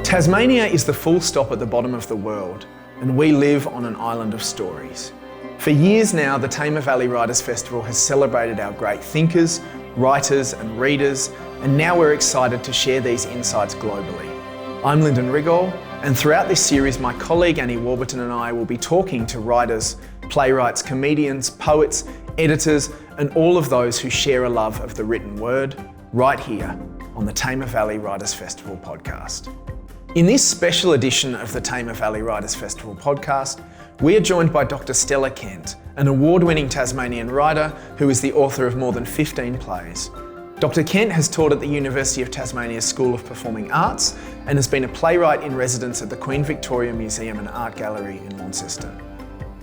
Tasmania is the full stop at the bottom of the world, and we live on an island of stories. For years now, the Tamar Valley Writers' Festival has celebrated our great thinkers, writers and readers, and now we're excited to share these insights globally. I'm Lyndon Rigol, and throughout this series, my colleague Annie Warburton and I will be talking to writers, playwrights, comedians, poets, editors, and all of those who share a love of the written word, right here on the Tamar Valley Writers' Festival podcast. In this special edition of the Tamar Valley Writers' Festival podcast, we are joined by Dr. Stella Kent, an award-winning Tasmanian writer who is the author of more than 15 plays. Dr. Kent has taught at the University of Tasmania School of Performing Arts and has been a playwright in residence at the Queen Victoria Museum and Art Gallery in Launceston.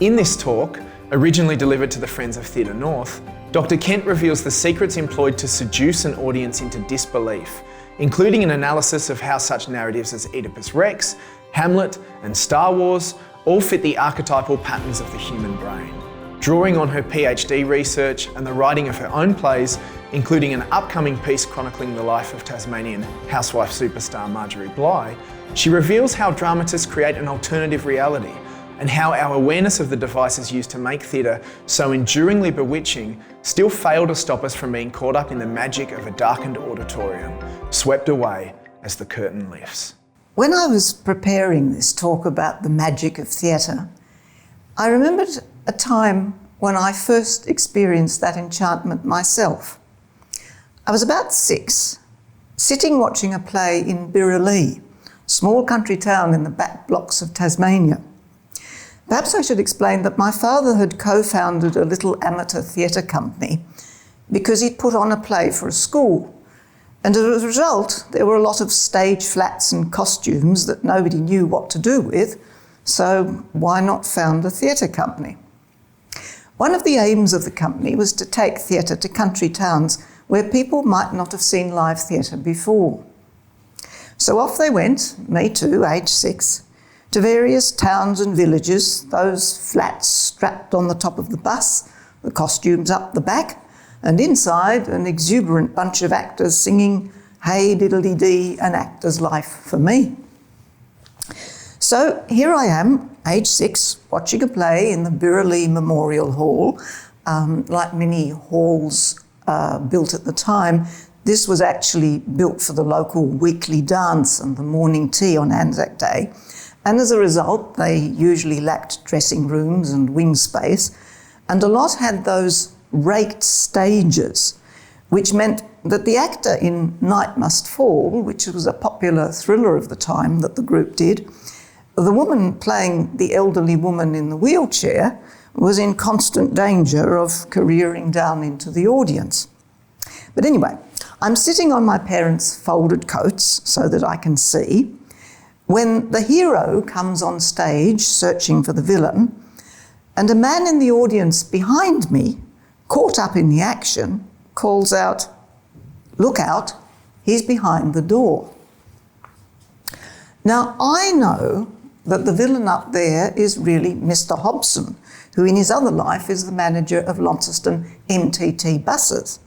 In this talk, originally delivered to the Friends of Theatre North, Dr. Kent reveals the secrets employed to seduce an audience into disbelief, including an analysis of how such narratives as Oedipus Rex, Hamlet and Star Wars all fit the archetypal patterns of the human brain. Drawing on her PhD research and the writing of her own plays, including an upcoming piece chronicling the life of Tasmanian housewife superstar Marjorie Bligh, she reveals how dramatists create an alternative reality and how our awareness of the devices used to make theatre so enduringly bewitching still fail to stop us from being caught up in the magic of a darkened auditorium, swept away as the curtain lifts. When I was preparing this talk about the magic of theatre, I remembered a time when I first experienced that enchantment myself. I was about 6, sitting watching a play in Beguiling, a small country town in the back blocks of Tasmania. Perhaps I should explain that my father had co-founded a little amateur theatre company because he'd put on a play for a school. And as a result, there were a lot of stage flats and costumes that nobody knew what to do with, so why not found a theatre company? One of the aims of the company was to take theatre to country towns where people might not have seen live theatre before. So off they went, me too, age 6, to various towns and villages, those flats strapped on the top of the bus, the costumes up the back, and inside an exuberant bunch of actors singing "Hey Diddly Dee, an actor's life for me." So here I am, age 6, watching a play in the Beguiling Memorial Hall. Like many halls built at the time, this was actually built for the local weekly dance and the morning tea on Anzac Day. And as a result, they usually lacked dressing rooms and wing space, and a lot had those raked stages, which meant that the actor in Night Must Fall, which was a popular thriller of the time that the group did, the woman playing the elderly woman in the wheelchair was in constant danger of careering down into the audience. But anyway, I'm sitting on my parents' folded coats so that I can see, when the hero comes on stage searching for the villain, and a man in the audience behind me, caught up in the action, calls out, "Look out, he's behind the door." Now, I know that the villain up there is really Mr. Hobson, who in his other life is the manager of Launceston MTT buses.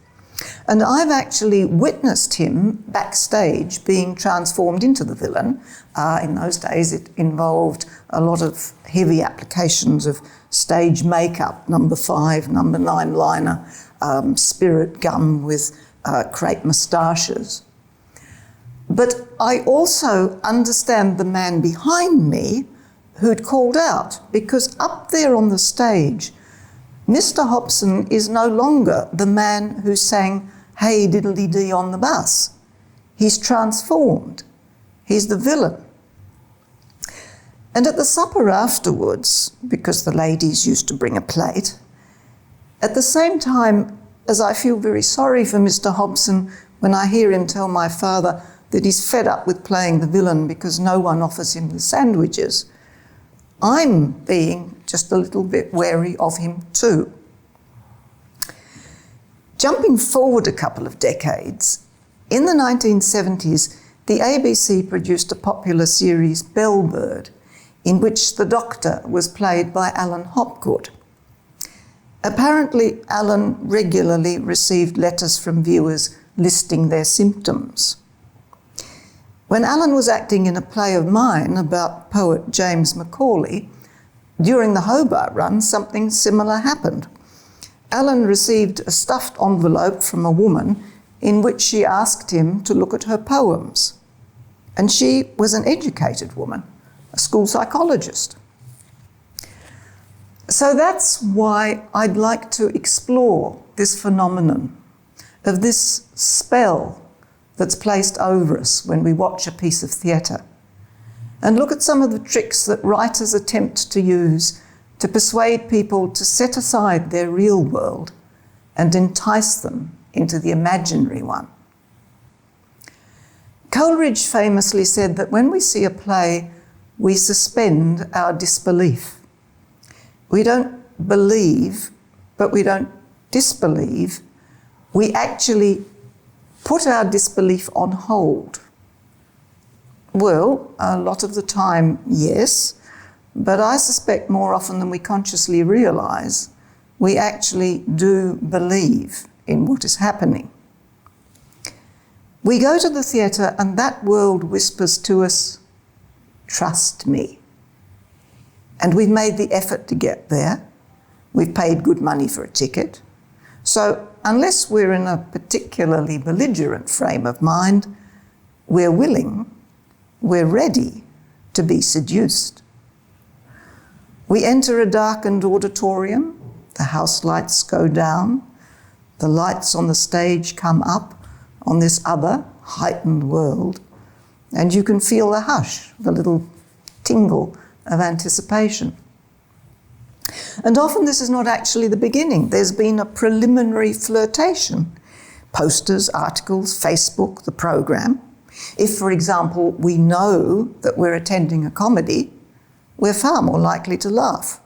And I've actually witnessed him backstage being transformed into the villain. In those days, it involved a lot of heavy applications of stage makeup, number 5, number 9 liner, spirit gum with crepe moustaches. But I also understand the man behind me who'd called out, because up there on the stage, Mr. Hobson is no longer the man who sang "Hey Diddly Dee" on the bus. He's transformed. He's the villain. And at the supper afterwards, because the ladies used to bring a plate, at the same time as I feel very sorry for Mr. Hobson when I hear him tell my father that he's fed up with playing the villain because no one offers him the sandwiches, I'm being just a little bit wary of him too. Jumping forward a couple of decades, in the 1970s, the ABC produced a popular series, Bellbird, in which the Doctor was played by Alan Hopgood. Apparently, Alan regularly received letters from viewers listing their symptoms. When Alan was acting in a play of mine about poet James Macaulay, during the Hobart run, something similar happened. Alan received a stuffed envelope from a woman in which she asked him to look at her poems. And she was an educated woman, a school psychologist. So that's why I'd like to explore this phenomenon of this spell that's placed over us when we watch a piece of theatre, and look at some of the tricks that writers attempt to use to persuade people to set aside their real world and entice them into the imaginary one. Coleridge famously said that when we see a play, we suspend our disbelief. We don't believe, but we don't disbelieve. We actually put our disbelief on hold. Well, a lot of the time, yes, but I suspect more often than we consciously realise, we actually do believe in what is happening. We go to the theatre and that world whispers to us, trust me. And we've made the effort to get there. We've paid good money for a ticket. So unless we're in a particularly belligerent frame of mind, we're willing, we're ready to be seduced. We enter a darkened auditorium, the house lights go down, the lights on the stage come up on this other heightened world, and you can feel the hush, the little tingle of anticipation. And often this is not actually the beginning. There's been a preliminary flirtation. Posters, articles, Facebook, the program. If, for example, we know that we're attending a comedy, we're far more likely to laugh.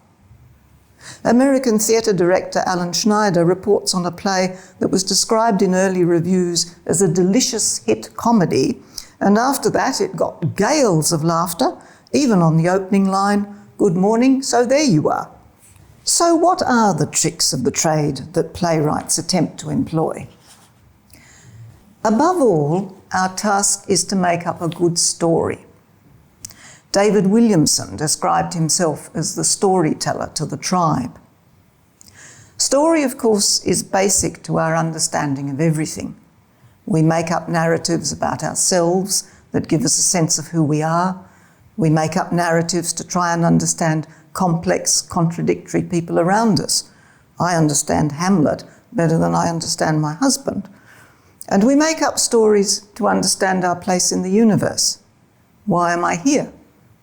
American theatre director Alan Schneider reports on a play that was described in early reviews as a delicious hit comedy, and after that it got gales of laughter, even on the opening line, "Good morning, so there you are." So what are the tricks of the trade that playwrights attempt to employ? Above all, our task is to make up a good story. David Williamson described himself as the storyteller to the tribe. Story, of course, is basic to our understanding of everything. We make up narratives about ourselves that give us a sense of who we are. We make up narratives to try and understand complex, contradictory people around us. I understand Hamlet better than I understand my husband. And we make up stories to understand our place in the universe. Why am I here?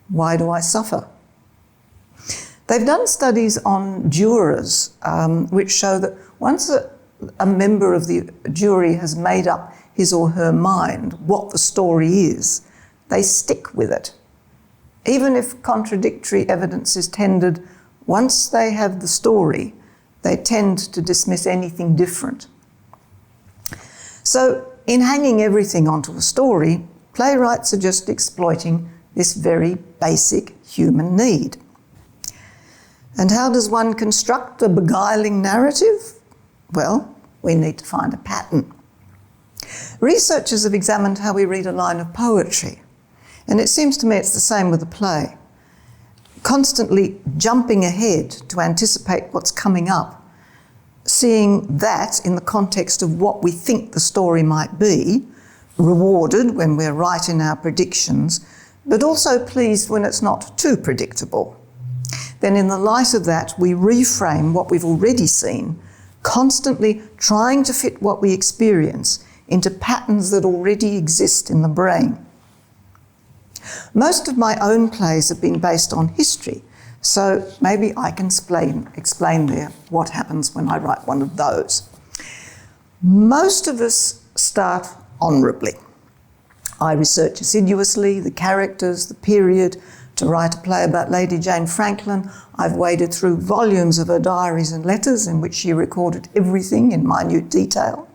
Why do I suffer? They've done studies on jurors which show that once a member of the jury has made up his or her mind what the story is, they stick with it. Even if contradictory evidence is tendered, once they have the story, they tend to dismiss anything different. So, in hanging everything onto a story, playwrights are just exploiting this very basic human need. And how does one construct a beguiling narrative? Well, we need to find a pattern. Researchers have examined how we read a line of poetry, and it seems to me it's the same with a play. Constantly jumping ahead to anticipate what's coming up, seeing that in the context of what we think the story might be, rewarded when we're right in our predictions, but also pleased when it's not too predictable. Then in the light of that, we reframe what we've already seen, constantly trying to fit what we experience into patterns that already exist in the brain. Most of my own plays have been based on history, so maybe I can explain there what happens when I write one of those. Most of us start honourably. I research assiduously the characters, the period. To write a play about Lady Jane Franklin, I've waded through volumes of her diaries and letters in which she recorded everything in minute detail.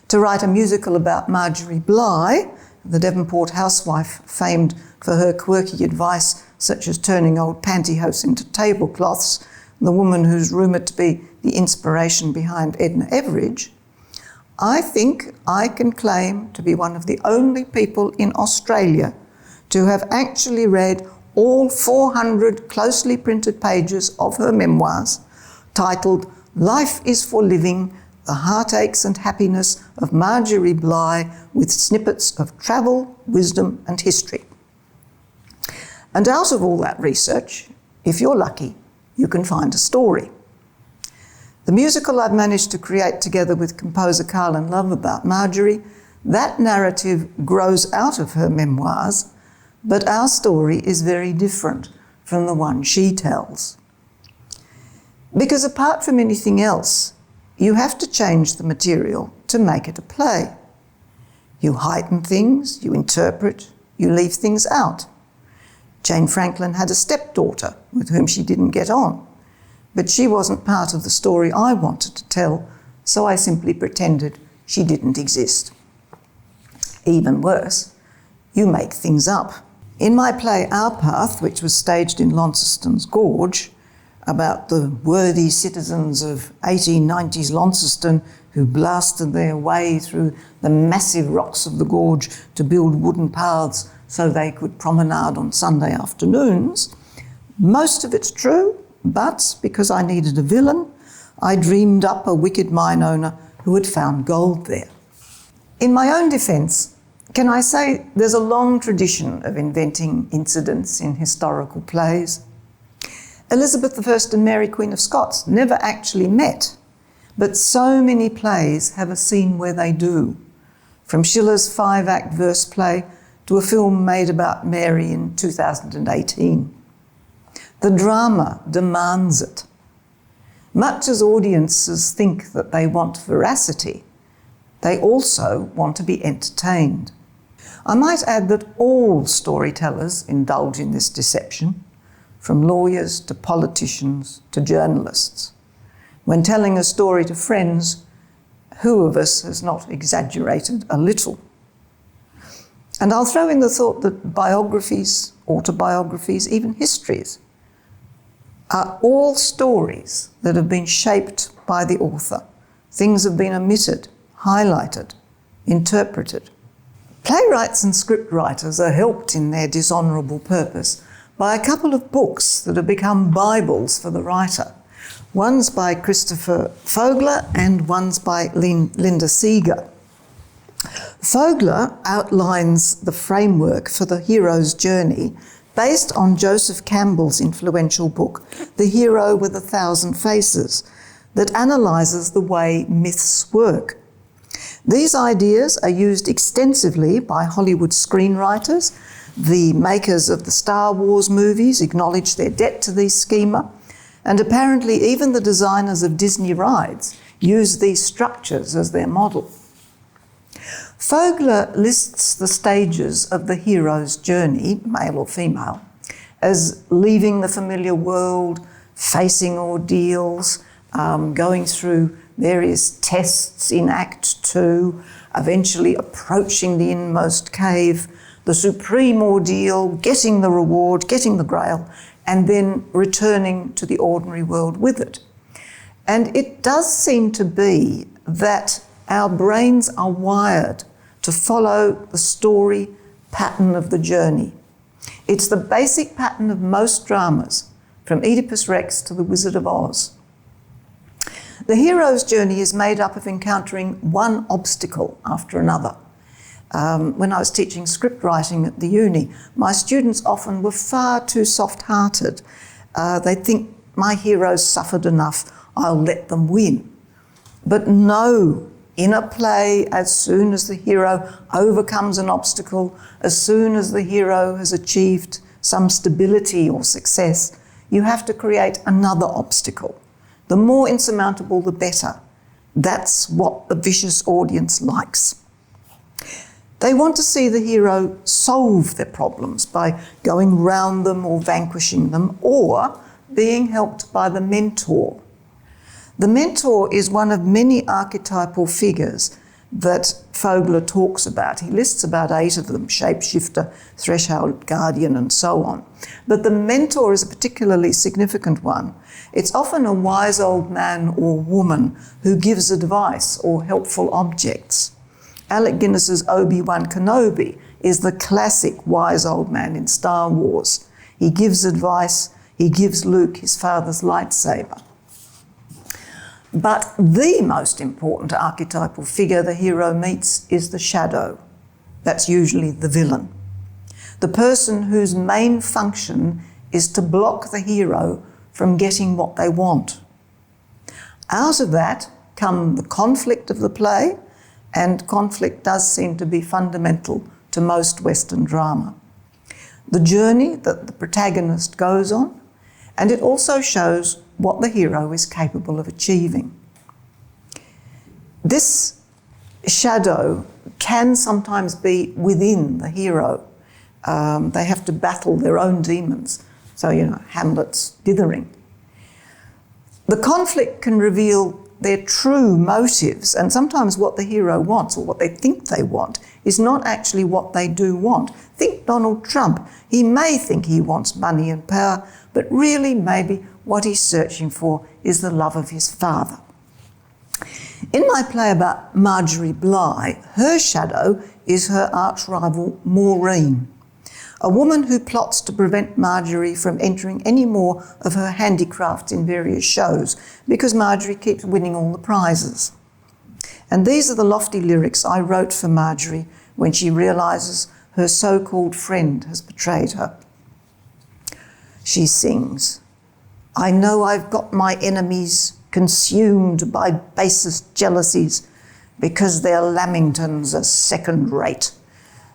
To write a musical about Marjorie Bligh, the Devonport housewife famed for her quirky advice, such as turning old pantyhose into tablecloths, the woman who's rumoured to be the inspiration behind Edna Everage, I think I can claim to be one of the only people in Australia to have actually read all 400 closely printed pages of her memoirs, titled Life is for Living, The Heartaches and Happiness of Marjorie Bligh, with snippets of travel, wisdom and history. And out of all that research, if you're lucky, you can find a story. The musical I've managed to create together with composer Carlin Love about Marjorie, that narrative grows out of her memoirs, but our story is very different from the one she tells. Because apart from anything else, you have to change the material to make it a play. You heighten things, you interpret, you leave things out. Jane Franklin had a stepdaughter with whom she didn't get on, but she wasn't part of the story I wanted to tell, so I simply pretended she didn't exist. Even worse, you make things up. In my play Our Path, which was staged in Launceston's Gorge, about the worthy citizens of 1890s Launceston who blasted their way through the massive rocks of the gorge to build wooden paths so they could promenade on Sunday afternoons, most of it's true, but because I needed a villain, I dreamed up a wicked mine owner who had found gold there. In my own defence, can I say there's a long tradition of inventing incidents in historical plays. Elizabeth I and Mary Queen of Scots never actually met, but so many plays have a scene where they do, from Schiller's 5-act verse play to a film made about Mary in 2018. The drama demands it. Much as audiences think that they want veracity, they also want to be entertained. I might add that all storytellers indulge in this deception, from lawyers to politicians to journalists. When telling a story to friends, who of us has not exaggerated a little? And I'll throw in the thought that biographies, autobiographies, even histories, are all stories that have been shaped by the author. Things have been omitted, highlighted, interpreted. Playwrights and scriptwriters are helped in their dishonourable purpose by a couple of books that have become Bibles for the writer. One's by Christopher Vogler and one's by Linda Seeger. Vogler outlines the framework for the hero's journey based on Joseph Campbell's influential book, The Hero with 1,000 Faces, that analyses the way myths work. These ideas are used extensively by Hollywood screenwriters. The makers of the Star Wars movies acknowledge their debt to these schema, and apparently even the designers of Disney rides use these structures as their model. Vogler lists the stages of the hero's journey, male or female, as leaving the familiar world, facing ordeals, going through various tests in Act 2, eventually approaching the inmost cave, the supreme ordeal, getting the reward, getting the grail, and then returning to the ordinary world with it. And it does seem to be that our brains are wired to follow the story pattern of the journey. It's the basic pattern of most dramas, from Oedipus Rex to The Wizard of Oz. The hero's journey is made up of encountering one obstacle after another. When I was teaching script writing at the uni, my students often were far too soft-hearted. They'd think, my heroes suffered enough, I'll let them win. But no, in a play, as soon as the hero overcomes an obstacle, as soon as the hero has achieved some stability or success, you have to create another obstacle. The more insurmountable, the better. That's what the vicious audience likes. They want to see the hero solve their problems by going round them or vanquishing them, or being helped by the mentor. The mentor is one of many archetypal figures that Vogler talks about. He lists about 8 of them: shapeshifter, threshold guardian, and so on. But the mentor is a particularly significant one. It's often a wise old man or woman who gives advice or helpful objects. Alec Guinness's Obi-Wan Kenobi is the classic wise old man in Star Wars. He gives advice, he gives Luke his father's lightsaber. But the most important archetypal figure the hero meets is the shadow. That's usually the villain. The person whose main function is to block the hero from getting what they want. Out of that come the conflict of the play, and conflict does seem to be fundamental to most Western drama. The journey that the protagonist goes on, and it also shows what the hero is capable of achieving. This shadow can sometimes be within the hero. They have to battle their own demons. So, Hamlet's dithering. The conflict can reveal their true motives, and sometimes what the hero wants, or what they think they want, is not actually what they do want. Think Donald Trump. He may think he wants money and power, but really maybe what he's searching for is the love of his father. In my play about Marjorie Bligh, her shadow is her arch-rival Maureen, a woman who plots to prevent Marjorie from entering any more of her handicrafts in various shows because Marjorie keeps winning all the prizes. And these are the lofty lyrics I wrote for Marjorie when she realises her so-called friend has betrayed her. She sings, "I know I've got my enemies consumed by basest jealousies because their Lamingtons are second-rate.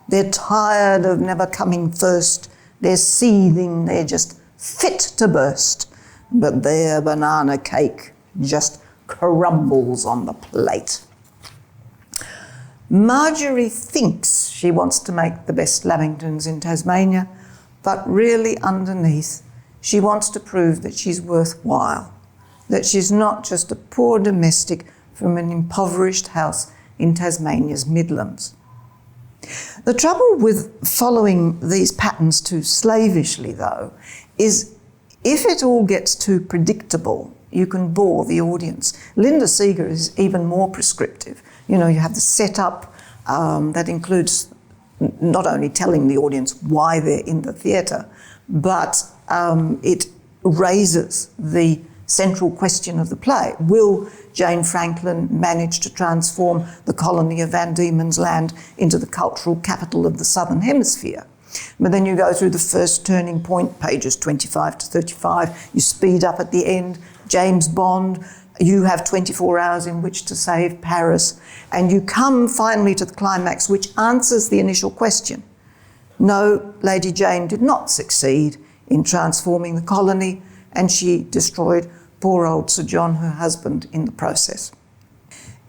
They're tired of never coming first. They're seething, they're just fit to burst. But their banana cake just crumbles on the plate." Marjorie thinks she wants to make the best Lamingtons in Tasmania, but really underneath, she wants to prove that she's worthwhile, that she's not just a poor domestic from an impoverished house in Tasmania's Midlands. The trouble with following these patterns too slavishly, though, is if it all gets too predictable, you can bore the audience. Linda Seeger is even more prescriptive. You have the setup that includes not only telling the audience why they're in the theatre, but it raises the central question of the play. Will Jane Franklin manage to transform the colony of Van Diemen's Land into the cultural capital of the Southern Hemisphere? But then you go through the first turning point, pages 25 to 35, you speed up at the end, James Bond, you have 24 hours in which to save Paris, and you come finally to the climax which answers the initial question. No, Lady Jane did not succeed in transforming the colony, and she destroyed poor old Sir John, her husband, in the process.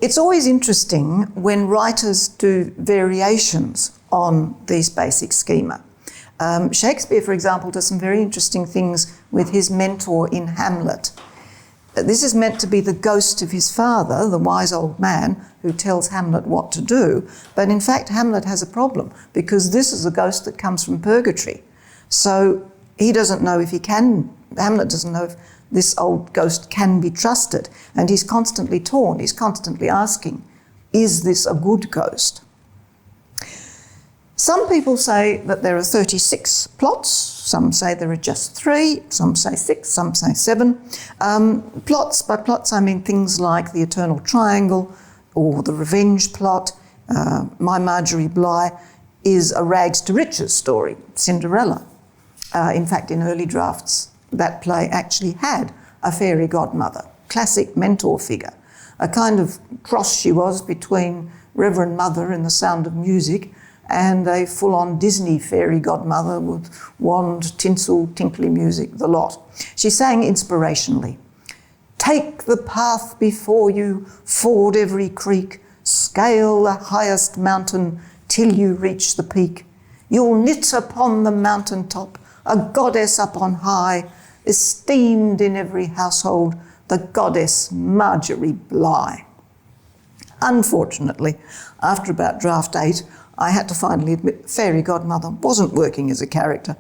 It's always interesting when writers do variations on these basic schema. Shakespeare, for example, does some very interesting things with his mentor in Hamlet. This is meant to be the ghost of his father, the wise old man who tells Hamlet what to do, but in fact Hamlet has a problem because this is a ghost that comes from purgatory. So he doesn't know if Hamlet doesn't know if this old ghost can be trusted, and he's constantly torn, he's constantly asking, is this a good ghost? Some people say that there are 36 plots, some say there are just 3, some say 6, some say 7. Plots, by plots I mean things like the Eternal Triangle or the Revenge plot. My Marjorie Bligh is a rags to riches story, Cinderella. In fact, in early drafts, that play actually had a fairy godmother, classic mentor figure, a kind of cross she was between Reverend Mother in The Sound of Music and a full-on Disney fairy godmother with wand, tinsel, tinkly music, the lot. She sang inspirationally, "Take the path before you, ford every creek, scale the highest mountain till you reach the peak. You'll knit upon the mountain top a goddess up on high, esteemed in every household, the goddess Marjorie Bligh." Unfortunately, after about draft 8, I had to finally admit Fairy Godmother wasn't working as a character.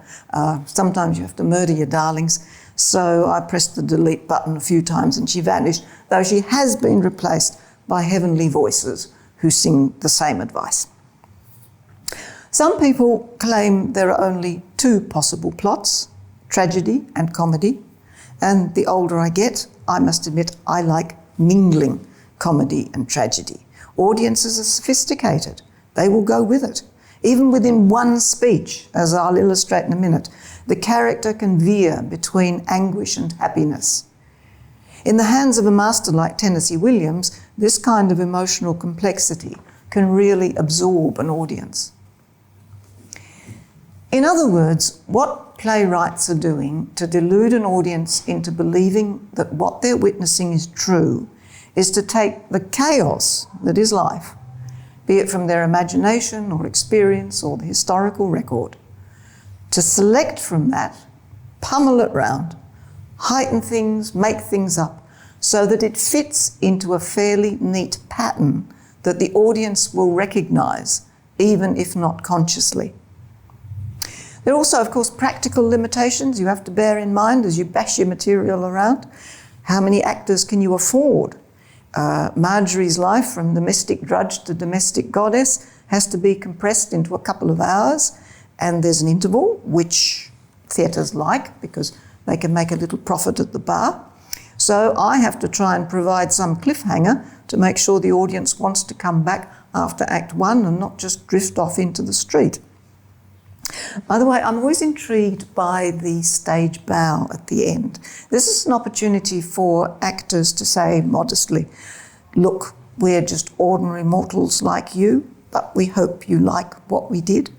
Sometimes you have to murder your darlings. So I pressed the delete button a few times and she vanished, though she has been replaced by heavenly voices who sing the same advice. Some people claim there are only 2 possible plots, tragedy and comedy, and the older I get, I must admit I like mingling comedy and tragedy. Audiences are sophisticated. They will go with it. Even within one speech, as I'll illustrate in a minute, the character can veer between anguish and happiness. In the hands of a master like Tennessee Williams, this kind of emotional complexity can really absorb an audience. In other words, what playwrights are doing to delude an audience into believing that what they're witnessing is true is to take the chaos that is life, be it from their imagination or experience or the historical record, to select from that, pummel it round, heighten things, make things up, so that it fits into a fairly neat pattern that the audience will recognise, even if not consciously. There are also, of course, practical limitations you have to bear in mind as you bash your material around. How many actors can you afford? Marjorie's life from domestic drudge to domestic goddess has to be compressed into a couple of hours, and there's an interval, which theatres like because they can make a little profit at the bar. So I have to try and provide some cliffhanger to make sure the audience wants to come back after Act 1 and not just drift off into the street. By the way, I'm always intrigued by the stage bow at the end. This is an opportunity for actors to say modestly, look, we're just ordinary mortals like you, but we hope you like what we did.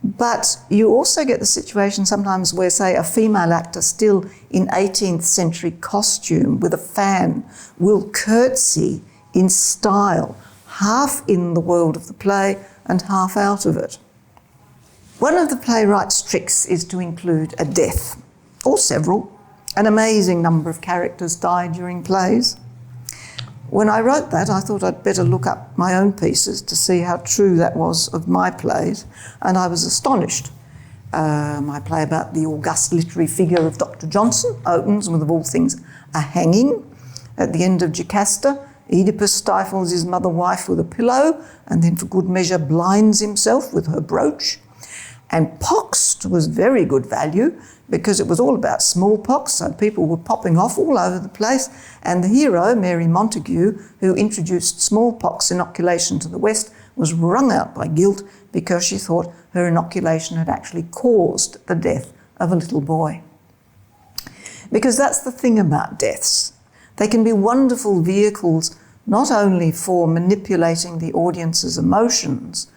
But you also get the situation sometimes where, say, a female actor still in 18th century costume with a fan will curtsy in style, half in the world of the play and half out of it. One of the playwright's tricks is to include a death, or several. An amazing number of characters die during plays. When I wrote that, I thought I'd better look up my own pieces to see how true that was of my plays, and I was astonished. My play about the august literary figure of Dr. Johnson opens with, of all things, a hanging. At the end of Jocasta, Oedipus stifles his mother-wife with a pillow, and then for good measure blinds himself with her brooch. And Poxed was very good value because it was all about smallpox, so people were popping off all over the place. And the hero, Mary Montague, who introduced smallpox inoculation to the West, was wrung out by guilt because she thought her inoculation had actually caused the death of a little boy. Because that's the thing about deaths. They can be wonderful vehicles not only for manipulating the audience's emotions,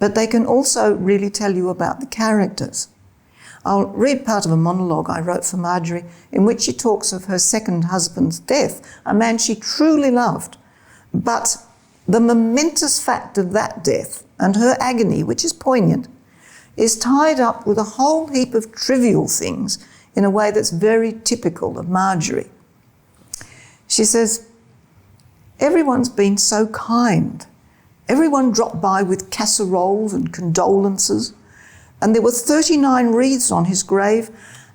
but they can also really tell you about the characters. I'll read part of a monologue I wrote for Marjorie in which she talks of her second husband's death, a man she truly loved. But the momentous fact of that death and her agony, which is poignant, is tied up with a whole heap of trivial things in a way that's very typical of Marjorie. She says, "Everyone's been so kind. Everyone dropped by with casseroles and condolences, and there were 39 wreaths on his grave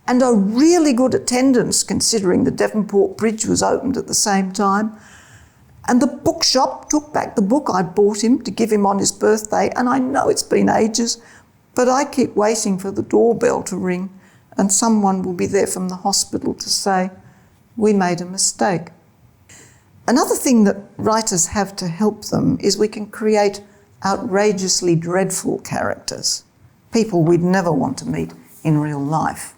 and a really good attendance considering the Devonport Bridge was opened at the same time. And the bookshop took back the book I'd bought him to give him on his birthday, and I know it's been ages, but I keep waiting for the doorbell to ring and someone will be there from the hospital to say, we made a mistake." Another thing that writers have to help them is we can create outrageously dreadful characters, people we'd never want to meet in real life.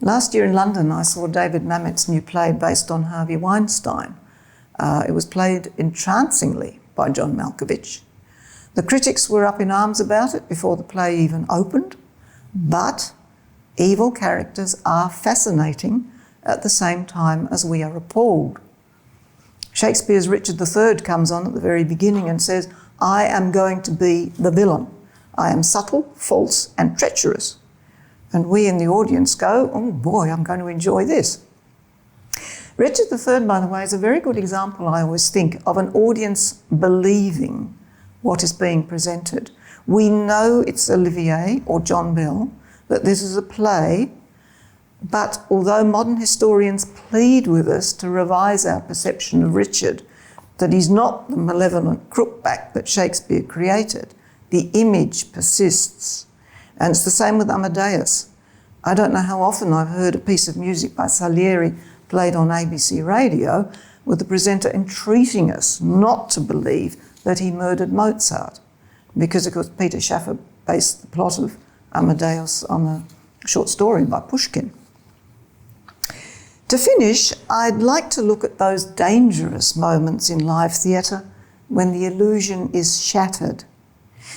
Last year in London, I saw David Mamet's new play based on Harvey Weinstein. It was played entrancingly by John Malkovich. The critics were up in arms about it before the play even opened, but evil characters are fascinating at the same time as we are appalled. Shakespeare's Richard III comes on at the very beginning and says, "I am going to be the villain. I am subtle, false and treacherous." And we in the audience go, "Oh boy, I'm going to enjoy this." Richard III, by the way, is a very good example, I always think, of an audience believing what is being presented. We know it's Olivier or John Bell, that this is a play, but although modern historians plead with us to revise our perception of Richard, that he's not the malevolent crookback that Shakespeare created, the image persists. And it's the same with Amadeus. I don't know how often I've heard a piece of music by Salieri played on ABC radio with the presenter entreating us not to believe that he murdered Mozart, because of course Peter Schaffer based the plot of Amadeus on a short story by Pushkin. To finish, I'd like to look at those dangerous moments in live theatre when the illusion is shattered.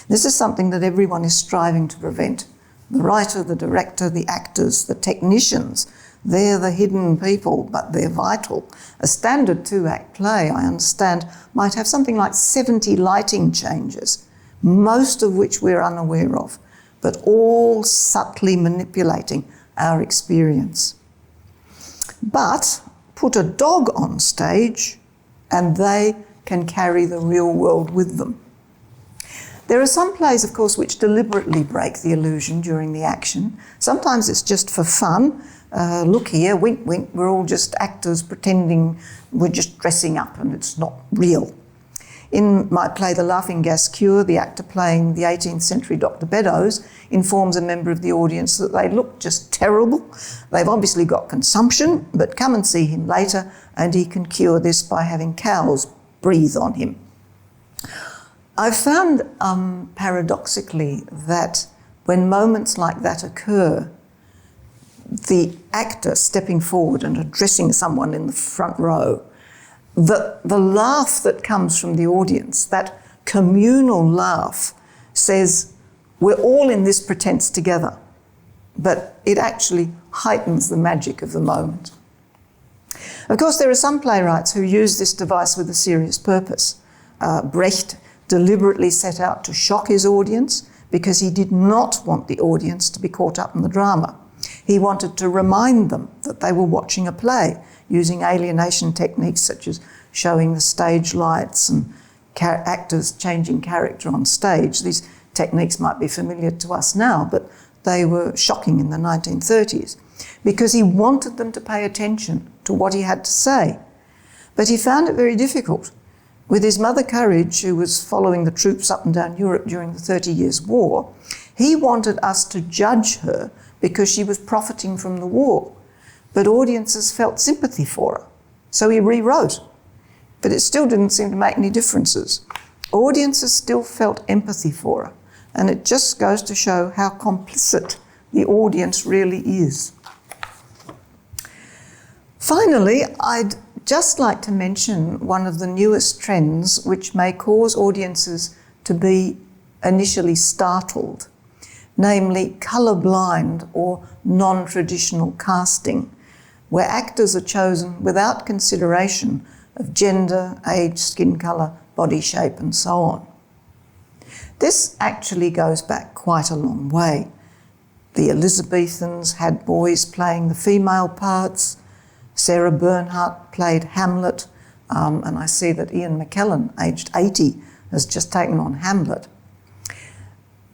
This is something that everyone is striving to prevent. The writer, the director, the actors, the technicians, they're the hidden people, but they're vital. A standard 2-act play, I understand, might have something like 70 lighting changes, most of which we're unaware of, but all subtly manipulating our experience. But put a dog on stage and they can carry the real world with them. There are some plays, of course, which deliberately break the illusion during the action. Sometimes it's just for fun. Look here, wink, wink, we're all just actors pretending we're just dressing up and it's not real. In my play, The Laughing Gas Cure, the actor playing the 18th century Dr. Beddoes informs a member of the audience that they look just terrible. They've obviously got consumption, but come and see him later and he can cure this by having cows breathe on him. I've found, paradoxically, that when moments like that occur, the actor stepping forward and addressing someone in the front row, the laugh that comes from the audience, that communal laugh, says, we're all in this pretense together, but it actually heightens the magic of the moment. Of course, there are some playwrights who use this device with a serious purpose. Brecht deliberately set out to shock his audience because he did not want the audience to be caught up in the drama. He wanted to remind them that they were watching a play, using alienation techniques such as showing the stage lights and actors changing character on stage. These techniques might be familiar to us now, but they were shocking in the 1930s because he wanted them to pay attention to what he had to say. But he found it very difficult. With his mother Courage, who was following the troops up and down Europe during the 30 Years' War, he wanted us to judge her because she was profiting from the war. But audiences felt sympathy for her, so he rewrote. But it still didn't seem to make any differences. Audiences still felt empathy for her, and it just goes to show how complicit the audience really is. Finally, I'd just like to mention one of the newest trends which may cause audiences to be initially startled, namely colour-blind or non-traditional casting, where actors are chosen without consideration of gender, age, skin colour, body shape and so on. This actually goes back quite a long way. The Elizabethans had boys playing the female parts. Sarah Bernhardt played Hamlet, and I see that Ian McKellen, aged 80, has just taken on Hamlet.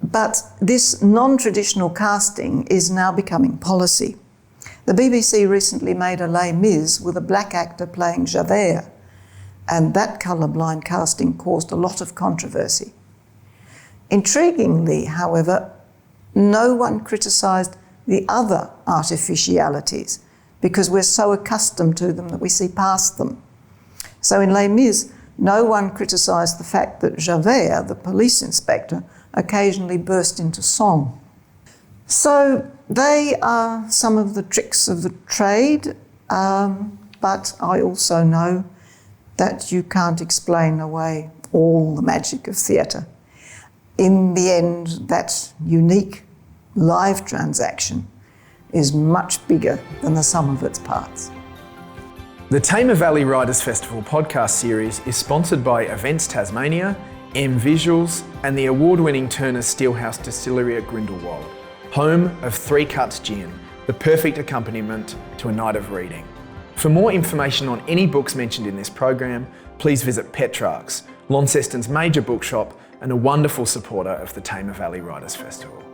But this non-traditional casting is now becoming policy. The BBC recently made a Les Mis with a black actor playing Javert, and that colour-blind casting caused a lot of controversy. Intriguingly, however, no one criticised the other artificialities because we're so accustomed to them that we see past them. So in Les Mis, no one criticised the fact that Javert, the police inspector, occasionally burst into song. So they are some of the tricks of the trade, but I also know that you can't explain away all the magic of theatre. In the end, that unique live transaction is much bigger than the sum of its parts. The Tamar Valley Writers Festival podcast series is sponsored by Events Tasmania, M Visuals and the award-winning Turner Steelhouse Distillery at Grindelwald, home of 3 Cuts Gin, the perfect accompaniment to a night of reading. For more information on any books mentioned in this program, please visit Petrarch's, Launceston's major bookshop and a wonderful supporter of the Tamar Valley Writers Festival.